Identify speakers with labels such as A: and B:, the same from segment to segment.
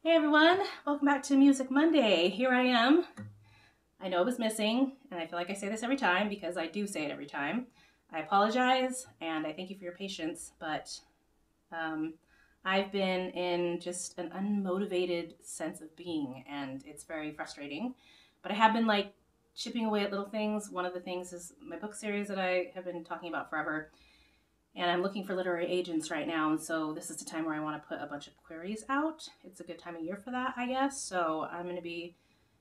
A: Hey everyone, welcome back to Music Monday. Here I am. I know it was missing, and I feel like I say this every time because I do say it every time. I apologize, and I thank you for your patience, but I've been in just an unmotivated sense of being, and it's very frustrating. But I have been chipping away at little things. One of the things is my book series that I have been talking about forever. And I'm looking for literary agents right now, and so this is the time where I want to put a bunch of queries out. It's a good time of year for that, I guess. So I'm going to be,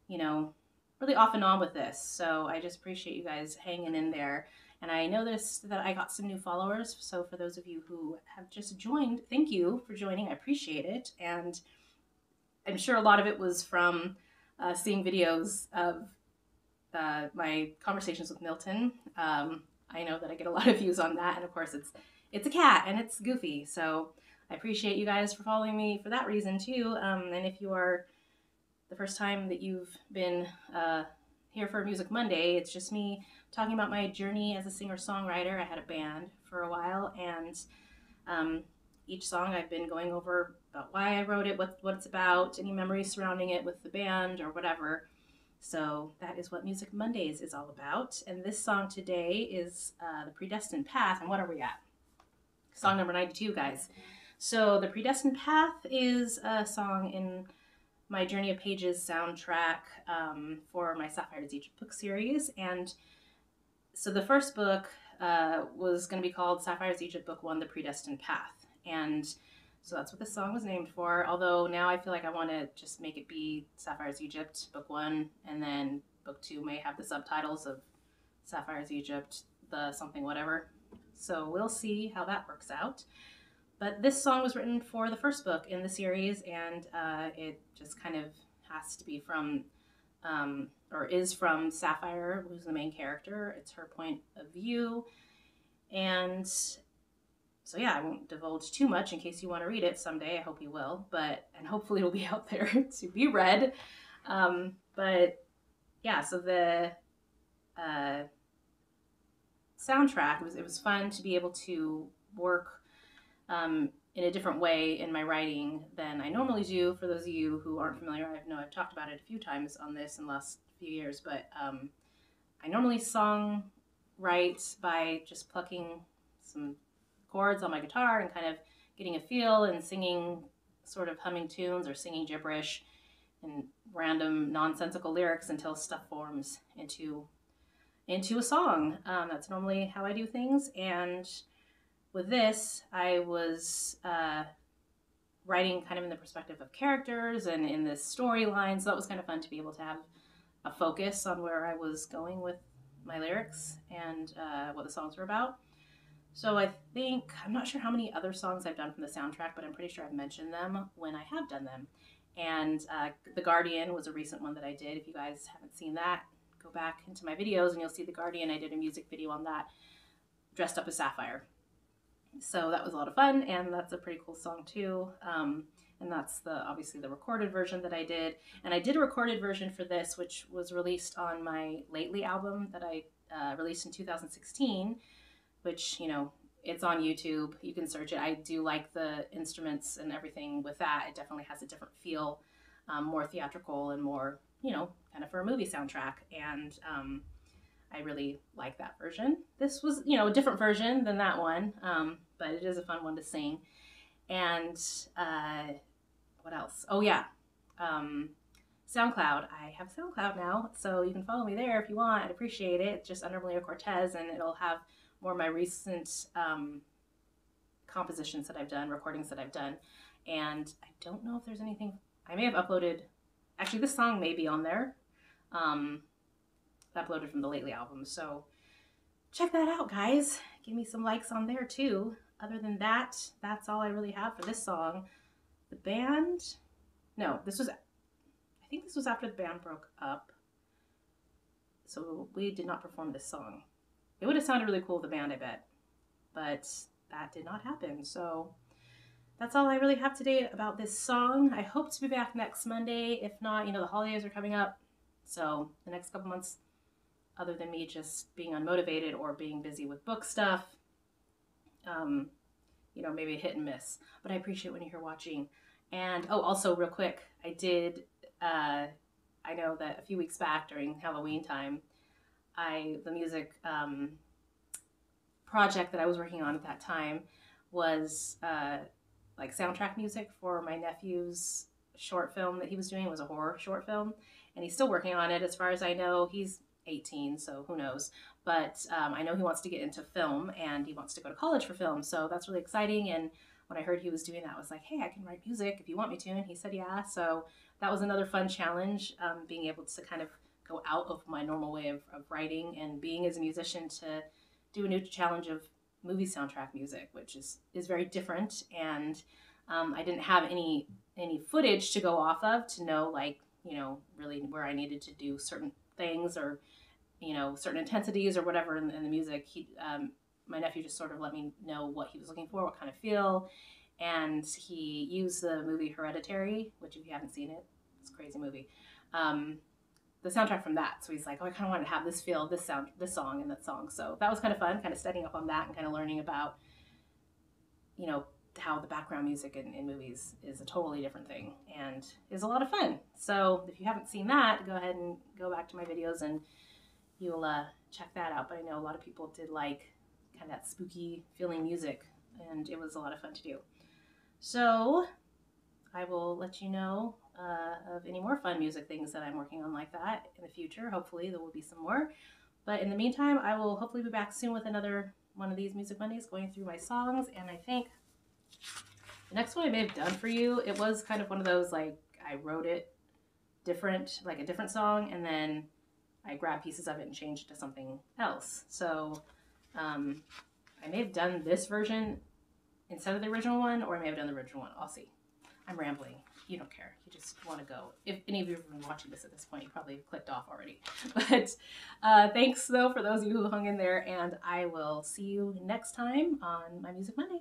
A: really off and on with this. So I just appreciate you guys hanging in there. And I noticed that I got some new followers. So for those of you who have just joined, thank you for joining. I appreciate it. And I'm sure a lot of it was from seeing videos of my conversations with Milton. I know that I get a lot of views on that, and of course it's a cat and it's goofy, so I appreciate you guys for following me for that reason too. And if you are the first time that you've been here for Music Monday, it's just me talking about my journey as a singer-songwriter. I had a band for a while, and each song I've been going over about why I wrote it, what it's about, any memories surrounding it with the band or whatever. So that is what Music Mondays is all about. And this song today is The Predestined Path. And what are we at? Song number 92, guys. So The Predestined Path is a song in my Journey of Pages soundtrack for my Sapphire's Egypt book series. And so the first book was going to be called Sapphire's Egypt Book 1, The Predestined Path. And so that's what this song was named for, although now I feel like I want to just make it be Sapphire's Egypt, Book 1, and then Book 2 may have the subtitles of Sapphire's Egypt, the something whatever. So we'll see how that works out. But this song was written for the first book in the series, and it just kind of has to be from, or is from Sapphire, who's the main character. It's her point of view, and so yeah, I won't divulge too much in case you want to read it someday. I hope you will, and hopefully it'll be out there to be read. But yeah, so the soundtrack, it was fun to be able to work in a different way in my writing than I normally do. For those of you who aren't familiar, I know I've talked about it a few times on this in the last few years, but I normally song write by just plucking some chords on my guitar and kind of getting a feel and singing, sort of humming tunes or singing gibberish and random nonsensical lyrics until stuff forms into a song. That's normally how I do things. And with this, I was writing kind of in the perspective of characters and in this storyline. So that was kind of fun to be able to have a focus on where I was going with my lyrics and what the songs were about. So I think, I'm not sure how many other songs I've done from the soundtrack, but I'm pretty sure I've mentioned them when I have done them. And The Guardian was a recent one that I did. If you guys haven't seen that, go back into my videos and you'll see The Guardian. I did a music video on that, dressed up as Sapphire. So that was a lot of fun, and that's a pretty cool song too. And that's obviously the recorded version that I did. And I did a recorded version for this, which was released on my Lately album that I released in 2016. Which, it's on YouTube. You can search it. I do like the instruments and everything with that. It definitely has a different feel, more theatrical and more, kind of for a movie soundtrack. And I really like that version. This was, a different version than that one, but it is a fun one to sing. And what else? Oh, yeah. SoundCloud. I have SoundCloud now, so you can follow me there if you want. I'd appreciate it. It's just under Malia Cortez, and it'll have more of my recent compositions that I've done, recordings that I've done. And I don't know if there's anything, I may have uploaded, actually this song may be on there, uploaded from the Lately album. So check that out, guys. Give me some likes on there too. Other than that, that's all I really have for this song. The band, no, I think this was after the band broke up. So we did not perform this song. It would have sounded really cool with the band, I bet. But that did not happen. So that's all I really have today about this song. I hope to be back next Monday. If not, the holidays are coming up. So the next couple months, other than me just being unmotivated or being busy with book stuff, maybe a hit and miss. But I appreciate when you're here watching. And oh, also real quick, I know that a few weeks back during Halloween time, the music project that I was working on at that time was like soundtrack music for my nephew's short film that he was doing. It was a horror short film, and he's still working on it. As far as I know, he's 18, so who knows? But I know he wants to get into film, and he wants to go to college for film, so that's really exciting. And when I heard he was doing that, I was like, hey, I can write music if you want me to. And he said, yeah. So that was another fun challenge, being able to kind of go out of my normal way of writing and being as a musician to do a new challenge of movie soundtrack music, which is very different. And I didn't have any footage to go off of to know, like, you know, really where I needed to do certain things, or, you know, certain intensities or whatever in the music. My nephew just sort of let me know what he was looking for, what kind of feel, and he used the movie Hereditary, which if you haven't seen it, it's a crazy movie. The soundtrack from that. So he's like, oh, I kind of wanted to have this feel, this sound, this song, and that song. So that was kind of fun, kind of studying up on that and kind of learning about, you know, how the background music in movies is a totally different thing and is a lot of fun. So if you haven't seen that, go ahead and go back to my videos and you'll check that out. But I know a lot of people did like kind of that spooky feeling music, and it was a lot of fun to do. So I will let you know of any more fun music things that I'm working on like that in the future. Hopefully there will be some more. But in the meantime, I will hopefully be back soon with another one of these Music Mondays going through my songs. And I think the next one I may have done for you, it was kind of one of those, like, I wrote it different, like a different song, and then I grabbed pieces of it and changed it to something else. So I may have done this version instead of the original one, or I may have done the original one. I'll see. I'm rambling. You don't care. You just want to go. If any of you have been watching this at this point, you probably clicked off already. But thanks, though, for those of you who hung in there, and I will see you next time on my Music Monday.